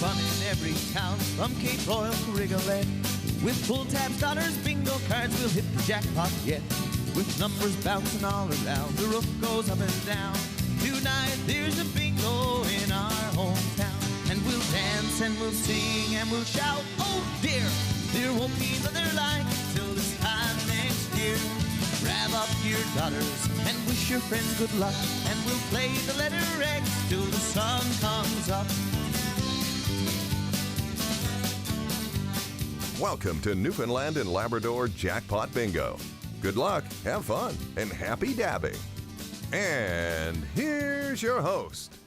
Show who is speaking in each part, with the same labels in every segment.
Speaker 1: fun in every town, from Cape Royal to Rigolet. With pull tabs, dollars, bingo cards, we'll hit the jackpot yet. With numbers bouncing all around, the roof goes up and down. Tonight there's a bingo in our hometown. And we'll dance and we'll sing and we'll shout, oh dear, there won't be another like till this time next year. Grab up your dollars and wish your friends good luck, and we'll play the letter X till the sun comes up.
Speaker 2: Welcome to Newfoundland and Labrador Jackpot Bingo. Good luck, have fun, and happy dabbing. And here's your host.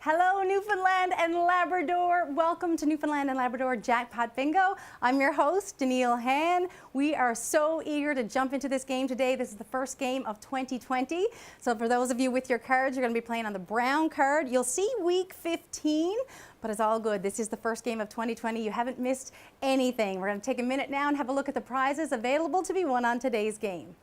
Speaker 3: Hello, Newfoundland and Labrador. Welcome to Newfoundland and Labrador Jackpot Bingo. I'm your host, Danielle Han. We are so eager to jump into this game today. This is the first game of 2020. So for those of you with your cards, you're going to be playing on the brown card. You'll see week 15, but it's all good. This is the first game of 2020. You haven't missed anything. We're going to take a minute now and have a look at the prizes available to be won on today's game.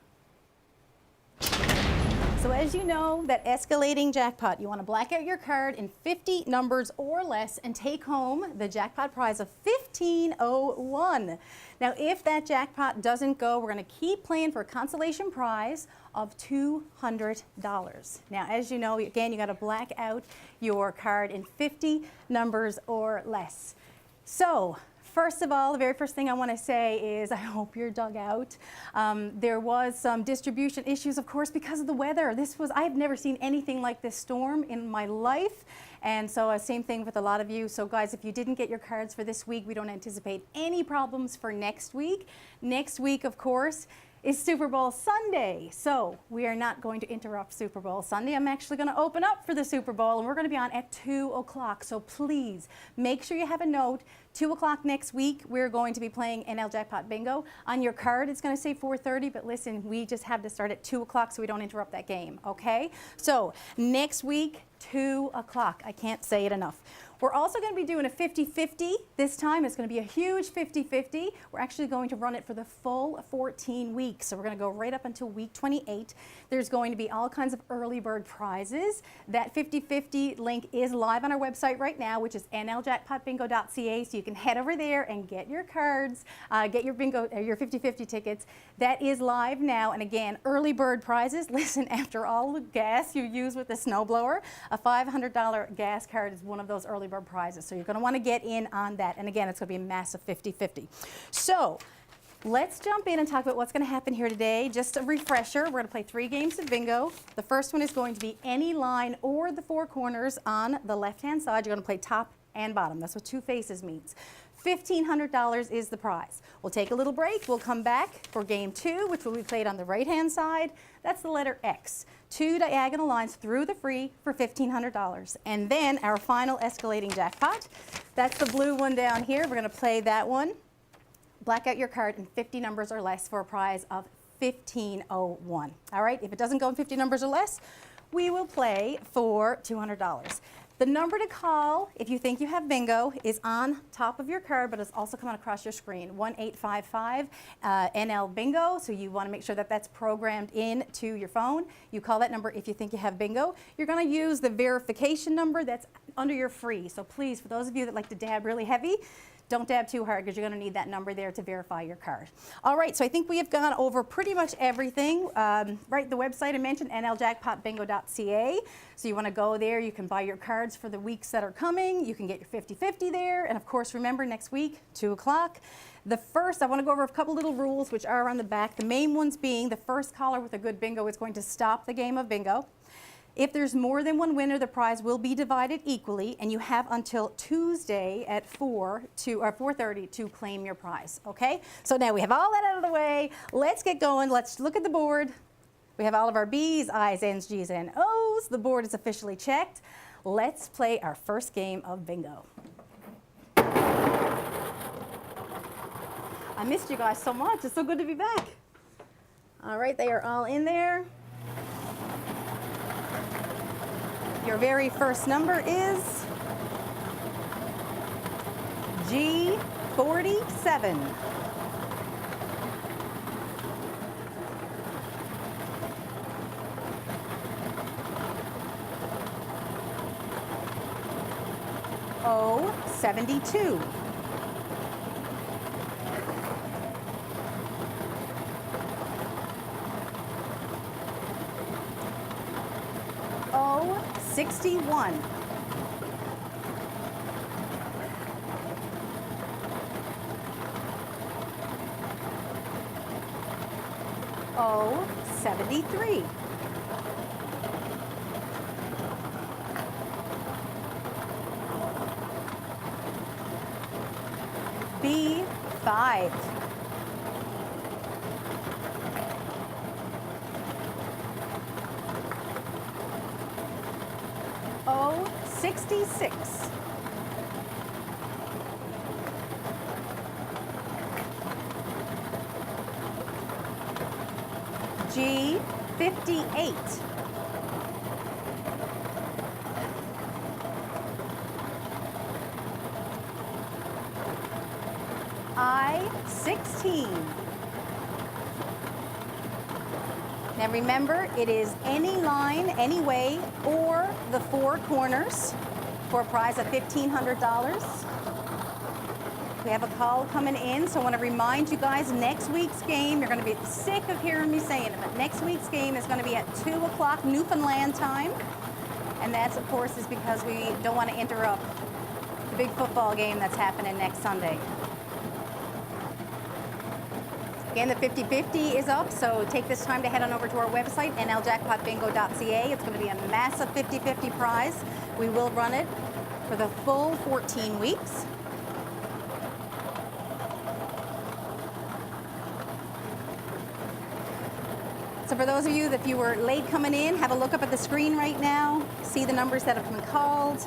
Speaker 3: So as you know, that escalating jackpot, you want to black out your card in 50 numbers or less and take home the jackpot prize of $15.01. Now, if that jackpot doesn't go, we're going to keep playing for a consolation prize of $200. Now, as you know, again, you got to black out your card in 50 numbers or less. So, first of all, the very first thing I want to say is I hope you're dug out. There was some distribution issues, of course, because of the weather. I have never seen anything like this storm in my life. And so same thing with a lot of you. So guys, if you didn't get your cards for this week, we don't anticipate any problems for next week. Next week, of course, is Super Bowl Sunday. So we are not going to interrupt Super Bowl Sunday. I'm actually going to open up for the Super Bowl, and we're going to be on at 2 o'clock. So please make sure you have a note. 2 o'clock next week, we're going to be playing NL Jackpot Bingo. On your card, it's going to say 4:30, but listen, we just have to start at 2 o'clock so we don't interrupt that game, okay? So next week, 2 o'clock. I can't say it enough. We're also going to be doing a 50-50 this time. It's going to be a huge 50-50. We're actually going to run it for the full 14 weeks. So we're going to go right up until week 28. There's going to be all kinds of early bird prizes. That 50-50 link is live on our website right now, which is nljackpotbingo.ca. So you can head over there and get your cards, get your bingo, your 50-50 tickets. That is live now. And again, early bird prizes. Listen, after all the gas you use with the snowblower, a $500 gas card is one of those early bird prizes. So you're going to want to get in on that. And again, it's going to be a massive 50-50. So let's jump in and talk about what's going to happen here today. Just a refresher, we're going to play 3 games of bingo. The first one is going to be any line or the 4 corners on the left-hand side. You're going to play top and bottom. That's what 2 faces means. $1,500 is the prize. We'll take a little break. We'll come back for game 2, which will be played on the right-hand side. That's the letter X. 2 diagonal lines through the free for $1,500. And then our final escalating jackpot. That's the blue one down here. We're going to play that one. Black out your card in 50 numbers or less for a prize of $15.01. All right, if it doesn't go in 50 numbers or less, we will play for $200. The number to call if you think you have bingo is on top of your card, but it's also coming across your screen, 1-855 NL Bingo. So you want to make sure that that's programmed into your phone. You call that number if you think you have bingo. You're going to use the verification number that's under your free. So please, for those of you that like to dab really heavy, don't dab too hard because you're going to need that number there to verify your card. All right, so I think we have gone over pretty much everything. Right, the website I mentioned, nljackpotbingo.ca. So you want to go there. You can buy your cards for the weeks that are coming. You can get your 50-50 there. And of course, remember next week, 2 o'clock. The first, I want to go over a couple little rules which are on the back. The main ones being the first caller with a good bingo is going to stop the game of bingo. If there's more than one winner, the prize will be divided equally, and you have until Tuesday at 4:30 to claim your prize, okay? So now we have all that out of the way. Let's get going. Let's look at the board. We have all of our B's, I's, N's, G's, and O's. The board is officially checked. Let's play our first game of bingo. I missed you guys so much. It's so good to be back. All right, they are all in there. Your very first number is G47. 72. O 61. O 73. B 5. O 66. G 58. I 16. Now remember, it is any line, any way, or the four corners for a prize of $1,500. We have a call coming in, so I want to remind you guys, next week's game, you're going to be sick of hearing me saying it, but next week's game is going to be at 2 o'clock Newfoundland time. And that's, of course, is because we don't want to interrupt the big football game that's happening next Sunday. Again, the 50-50 is up, so take this time to head on over to our website, nljackpotbingo.ca. It's going to be a massive 50-50 prize. We will run it for the full 14 weeks. So for those of you that if you were late coming in, have a look up at the screen right now. See the numbers that have been called.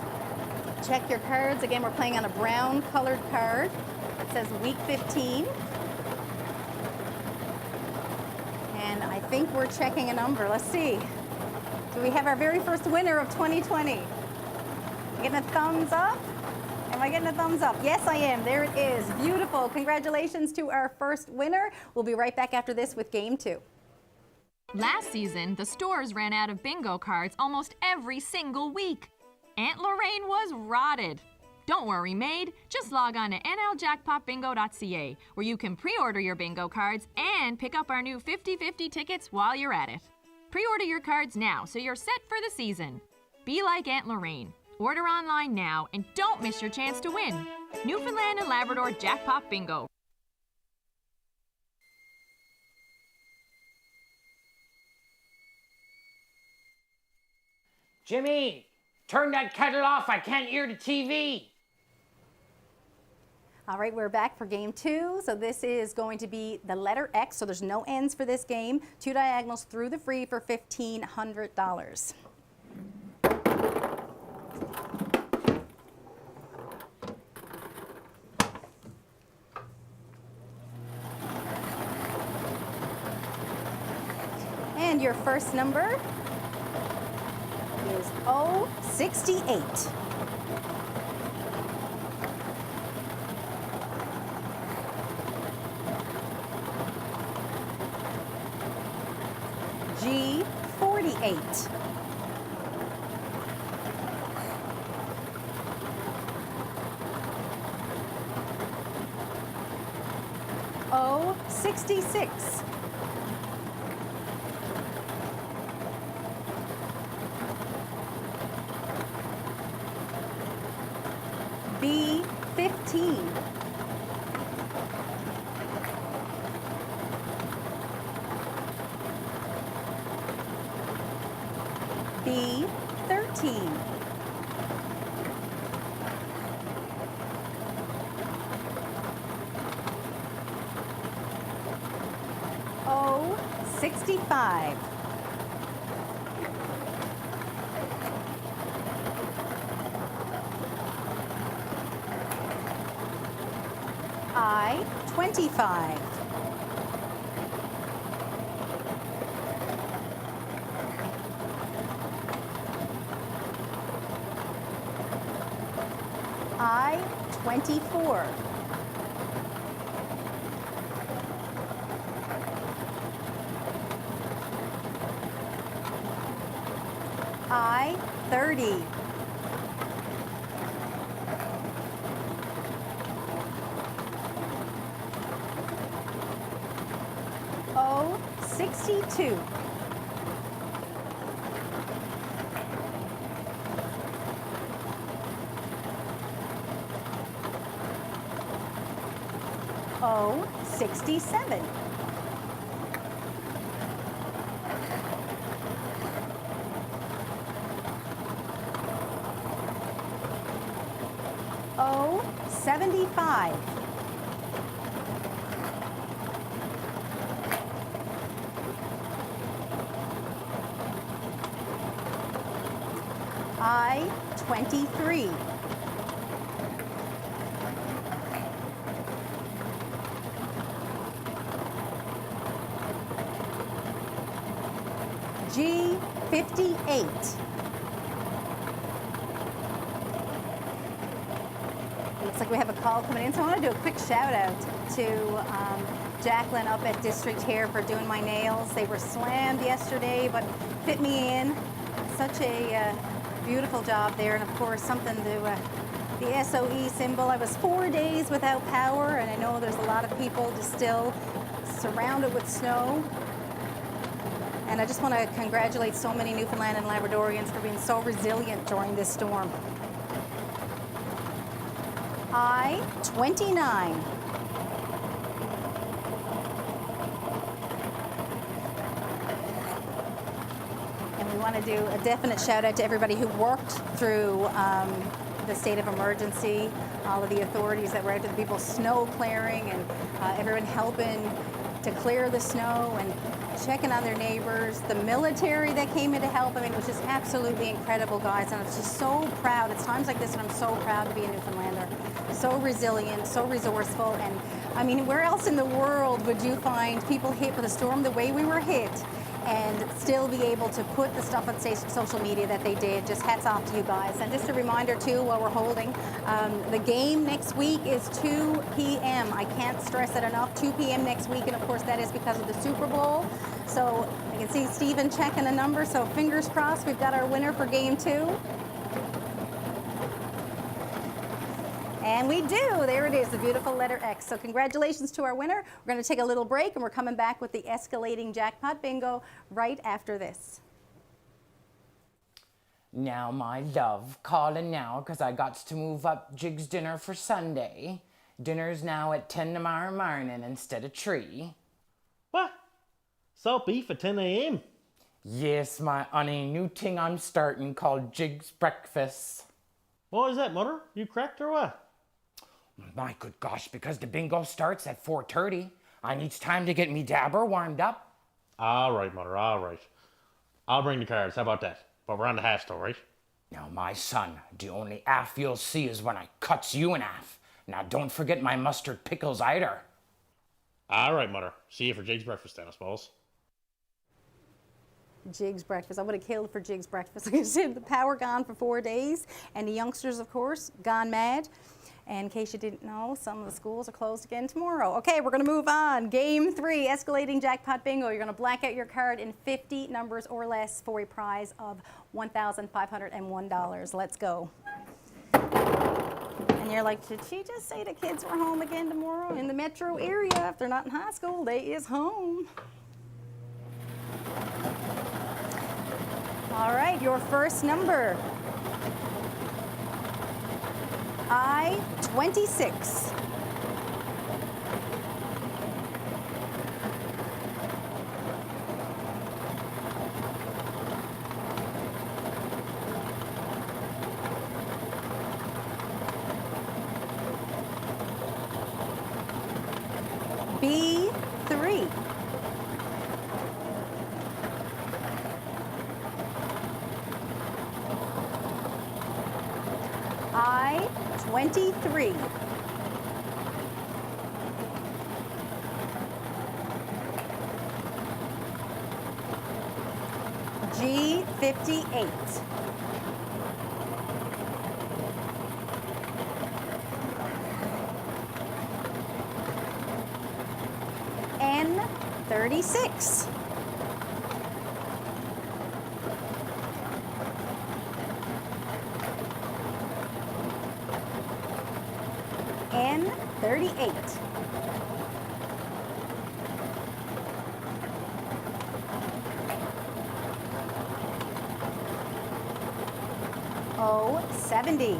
Speaker 3: Check your cards. Again, we're playing on a brown colored card. It says week 15. And I think we're checking a number. Let's see. Do we have our very first winner of 2020? Getting a thumbs up? Am I getting a thumbs up? Yes, I am. There it is. Beautiful. Congratulations to our first winner. We'll be right back after this with game 2.
Speaker 4: Last season, the stores ran out of bingo cards almost every single week. Aunt Lorraine was rotted. Don't worry, maid. Just log on to nljackpotbingo.ca, where you can pre-order your bingo cards and pick up our new 50-50 tickets while you're at it. Pre-order your cards now so you're set for the season. Be like Aunt Lorraine. Order online now and don't miss your chance to win. Newfoundland and Labrador Jackpot Bingo.
Speaker 5: Jimmy, turn that kettle off. I can't hear the TV.
Speaker 3: All right, we're back for game 2. So this is going to be the letter X, so there's no ends for this game. 2 diagonals through the free for $1,500. And your first number is 068. G48. O66. B15. B13. O65. I-25. I-24. I-30. 62. Oh, 67. Oh, 75. I, 23. G, 58. Looks like we have a call coming in, so I want to do a quick shout out to Jacqueline up at District Hair for doing my nails. They were slammed yesterday, but fit me in. Such a beautiful job there, and of course something to the SOE symbol. I was 4 days without power, and I know there's a lot of people just still surrounded with snow. And I just want to congratulate so many Newfoundland and Labradorians for being so resilient during this storm. I, 29. And we want to do a definite shout out to everybody who worked through the state of emergency, all of the authorities that were out to the people snow clearing, and everyone helping to clear the snow and checking on their neighbors, the military that came in to help. I mean, it was just absolutely incredible, guys, and I was just so proud. It's times like this that I'm so proud to be a Newfoundlander. So resilient, so resourceful, and I mean, where else in the world would you find people hit with a storm the way we were hit and still be able to put the stuff on social media that they did? Just hats off to you guys. And just a reminder too, while we're holding, the game next week is 2 p.m. I can't stress it enough, 2 p.m. next week, and of course that is because of the Super Bowl. So I can see Stephen checking the number, so fingers crossed we've got our winner for game 2. And we do. There it is, the beautiful letter X. So congratulations to our winner. We're going to take a little break, and we're coming back with the escalating jackpot bingo right after this.
Speaker 5: Now, my love, calling now because I got to move up Jig's dinner for Sunday. Dinner's now at 10 tomorrow morning instead of 3.
Speaker 6: What? Salt beef at 10 a.m.?
Speaker 5: Yes, my honey, new thing I'm starting called Jig's Breakfast.
Speaker 6: What is that, Mother? You cracked or what?
Speaker 5: My good gosh, because the bingo starts at 4:30. I needs time to get me dabber warmed up.
Speaker 6: All right, Mother, all right. I'll bring the cards, how about that? But we're on the half store, right?
Speaker 5: Now, my son, the only half you'll see is when I cuts you in half. Now, don't forget my mustard pickles either.
Speaker 6: All right, Mother. See you for Jig's breakfast then, I suppose.
Speaker 3: Jig's breakfast. I would have killed for Jig's breakfast. Like I said, the power gone for 4 days, and the youngsters, of course, gone mad. And in case you didn't know, some of the schools are closed again tomorrow. Okay, we're going to move on. Game 3, escalating jackpot bingo. You're going to black out your card in 50 numbers or less for a prize of $1,501. Let's go. And you're like, did she just say the kids were home again tomorrow? In the metro area, if they're not in high school, they is home. All right, your first number. I, 26. B, 3. I, 23. G, 58. N, 36. N, 38. O70.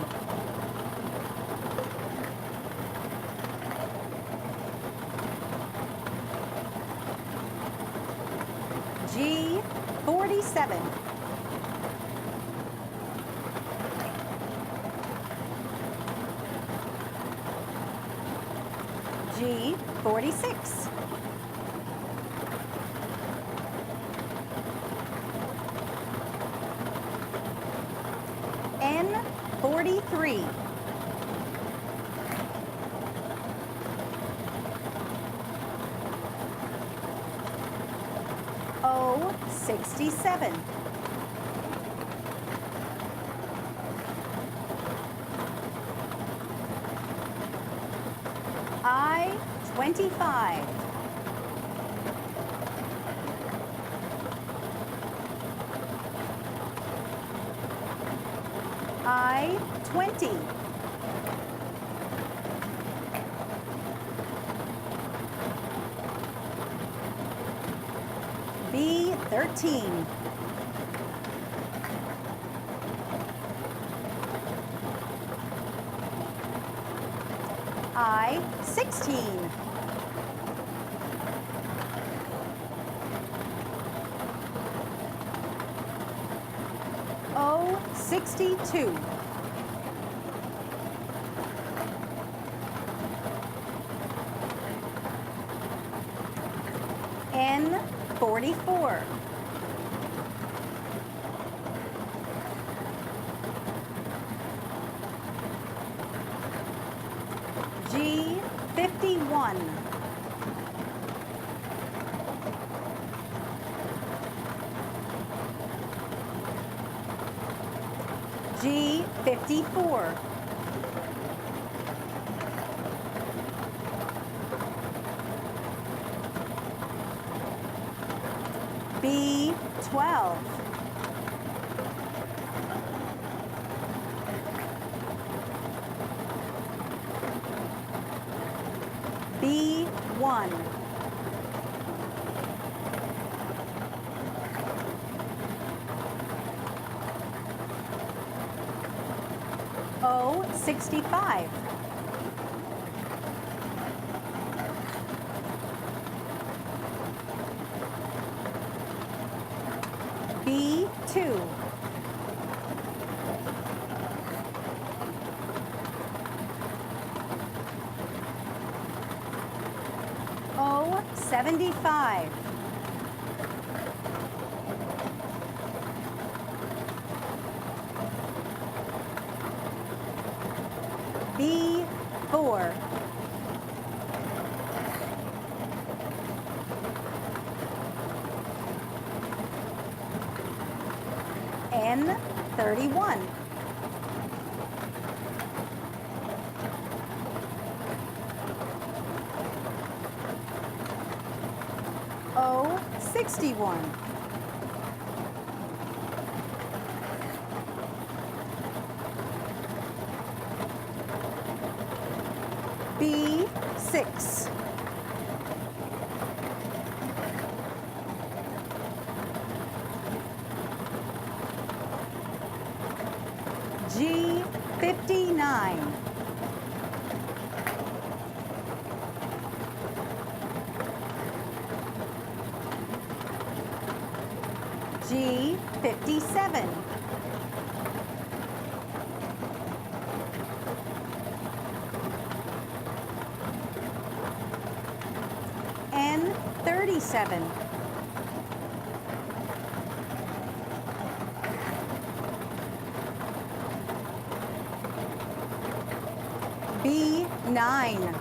Speaker 3: G47. G46. N43. O67. I-25. I-20. B13. I-16. O62. N44. G51. G54. B12. B1. O65. B2. O75. B4. N31. O61. B6. G59. G57. N37. B9.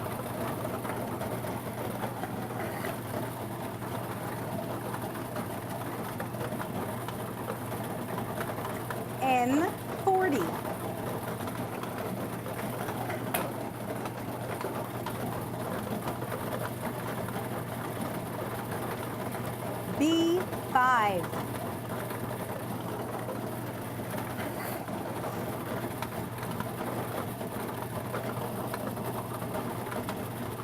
Speaker 3: N40. B5.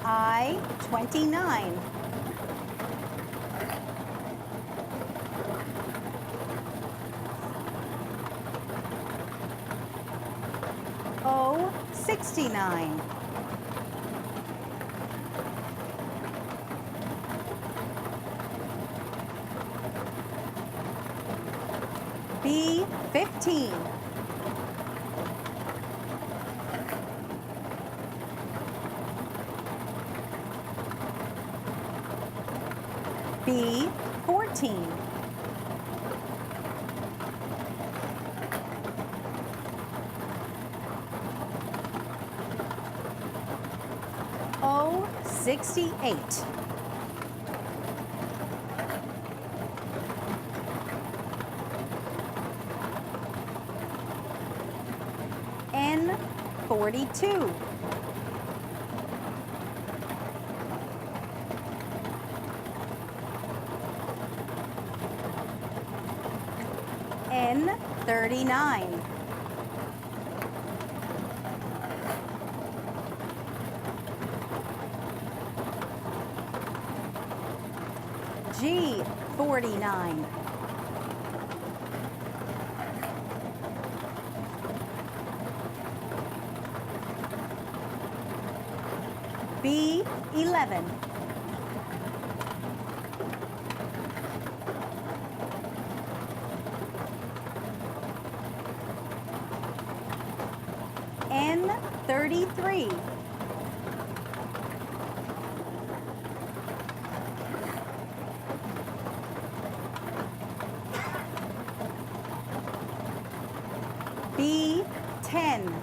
Speaker 3: I-29. 69. B 15. B 14. O 68. N 42. N 39. G 49. B 11. N 33. B 10.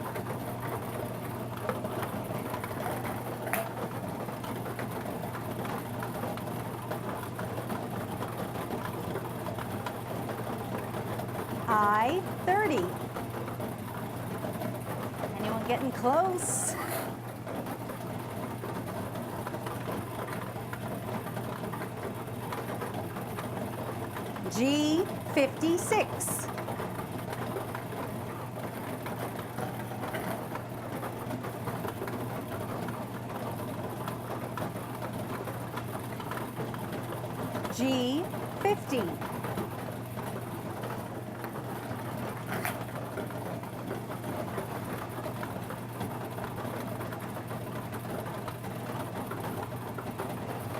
Speaker 3: I 30. Anyone getting close? G 56. G 50.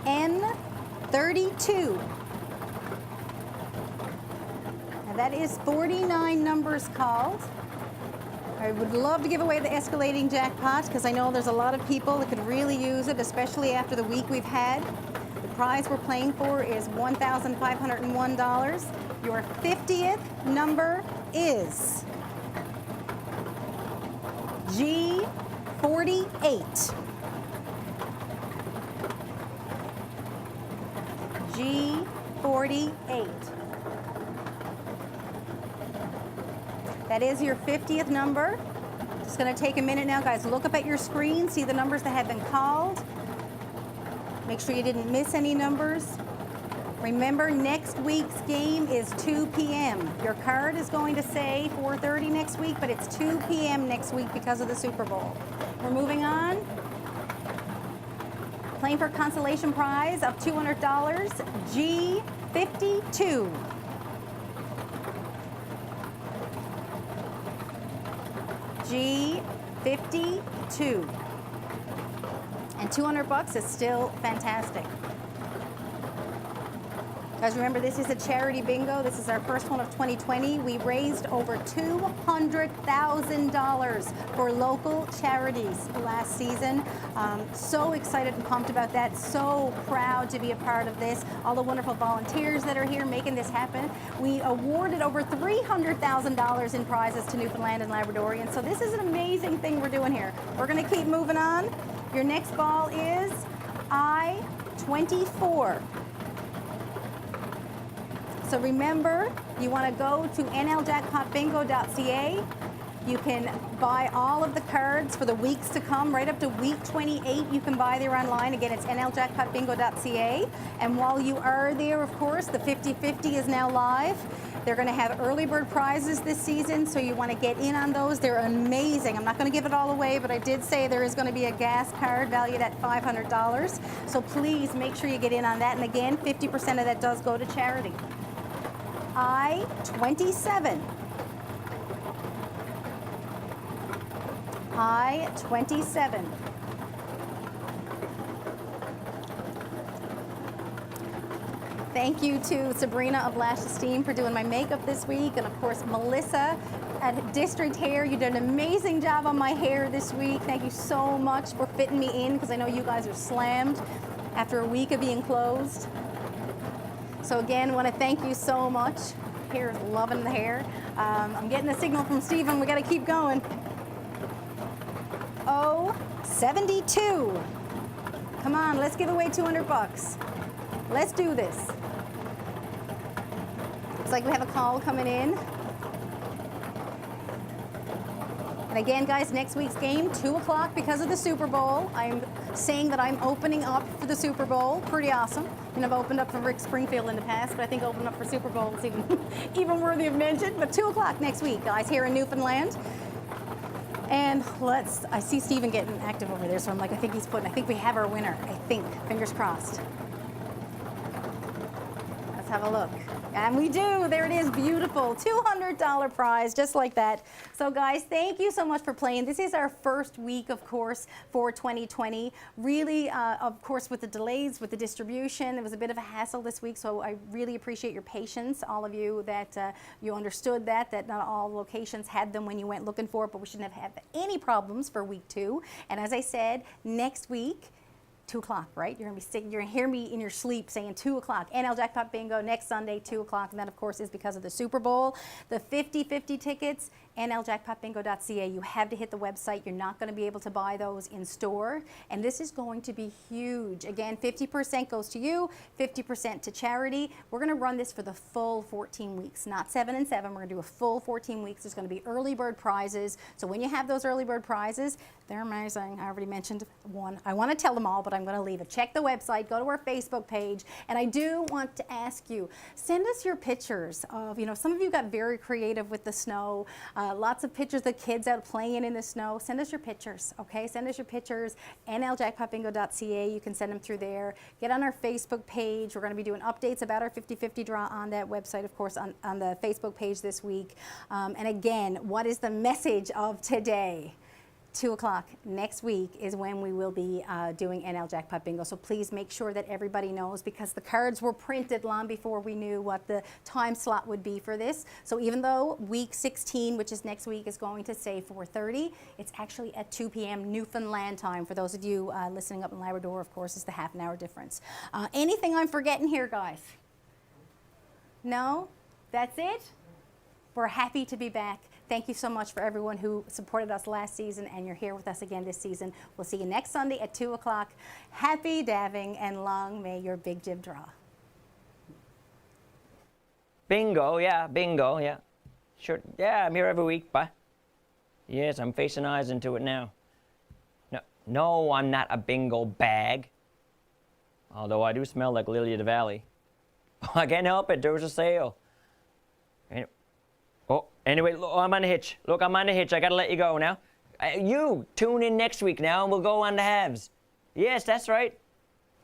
Speaker 3: N 32. Now that is 49 numbers called. I would love to give away the escalating jackpot because I know there's a lot of people that could really use it, especially after the week we've had. The prize we're playing for is $1,501. Your 50th number is G48. G48. That is your 50th number. Just going to take a minute now, guys. Look up at your screen, see the numbers that have been called. Make sure you didn't miss any numbers. Remember, next week's game is 2 p.m. Your card is going to say 4:30 next week, but it's 2 p.m. next week because of the Super Bowl. We're moving on. Playing for a consolation prize of $200, G52. G52. And $200 is still fantastic. Guys, remember, this is a charity bingo. This is our first one of 2020. We raised over $200,000 for local charities last season. So excited and pumped about that. So proud to be a part of this. All the wonderful volunteers that are here making this happen. We awarded over $300,000 in prizes to Newfoundland and Labradorians. So this is an amazing thing we're doing here. We're going to keep moving on. Your next ball is I-24. So remember, you want to go to nljackpotbingo.ca. You can buy all of the cards for the weeks to come, right up to week 28. You can buy there online. Again, it's nljackpotbingo.ca. And while you are there, of course, the 50-50 is now live. They're going to have early bird prizes this season, so you want to get in on those. They're amazing. I'm not going to give it all away, but I did say there is going to be a gas card valued at $500. So please make sure you get in on that. And again, 50% of that does go to charity. I-27. high 27. Thank you to Sabrina of Lash Esteem for doing my makeup this week, and of course Melissa at District Hair. You did an amazing job on my hair this week. Thank you so much for fitting me in, because I know you guys are slammed after a week of being closed. So again, want to thank you so much. Hair is loving the hair. I'm getting a signal from Stephen. We got to keep going. Oh, 72. Come on, let's give away 200 bucks. Let's do this. Looks like we have a call coming in. And again, guys, next week's game, 2 o'clock because of the Super Bowl. I'm saying that I'm opening up for the Super Bowl. Pretty awesome. You know, I've opened up for Rick Springfield in the past, but I think opening up for Super Bowl is even worthy of mention. But 2 o'clock next week, guys, here in Newfoundland. And I see Stephen getting active over there, so I'm like, I think we have our winner, I think. Fingers crossed. Let's have a look. And we do. There it is. Beautiful. $200 prize, just like that. So, guys, thank you so much for playing. This is our first week, of course, for 2020. Really, of course, with the delays, with the distribution, it was a bit of a hassle this week. So I really appreciate your patience, all of you, that you understood that not all locations had them when you went looking for it, but we shouldn't have had any problems for week 2. And as I said, next week, 2 o'clock, right? You're gonna hear me in your sleep saying 2 o'clock. NL Jackpot Bingo next Sunday, 2 o'clock, and that of course is because of the Super Bowl. The 50/50 tickets, nljackpotbingo.ca. You have to hit the website. You're not gonna be able to buy those in store, and this is going to be huge. Again, 50% goes to you, 50% to charity. We're gonna run this for the full 14 weeks, not 7 and 7. We're gonna do a full 14 weeks. There's gonna be early bird prizes. So when you have those early bird prizes, they're amazing. I already mentioned one. I wanna tell them all, but I'm going to leave it. Check the website, go to our Facebook page, and I do want to ask you, send us your pictures of, some of you got very creative with the snow, lots of pictures of kids out playing in the snow. Send us your pictures, okay? Send us your pictures, nljackpotbingo.ca. You can send them through there. Get on our Facebook page. We're going to be doing updates about our 50/50 draw on that website, of course, on the Facebook page this week. And again, what is the message of today? 2 o'clock next week is when we will be doing NL Jackpot Bingo. So please make sure that everybody knows, because the cards were printed long before we knew what the time slot would be for this. So even though week 16, which is next week, is going to say 4:30, it's actually at 2 p.m. Newfoundland time. For those of you listening up in Labrador, of course, it's the half an hour difference. Anything I'm forgetting here, guys? No? That's it? We're happy to be back. Thank you so much for everyone who supported us last season, and you're here with us again this season. We'll see you next Sunday at 2 o'clock. Happy dabbing, and long may your big jib draw.
Speaker 7: Bingo, yeah. Sure, yeah, I'm here every week, bye. Yes, I'm facing eyes into it now. No, I'm not a bingo bag. Although I do smell like Lily of the Valley. I can't help it, there was a sale. Anyway, look, I'm on a hitch. Look, I'm on a hitch. I gotta let you go now. You tune in next week now, and we'll go on the halves. Yes, that's right.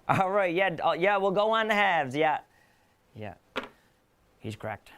Speaker 7: All right, yeah, we'll go on the halves. Yeah. He's cracked.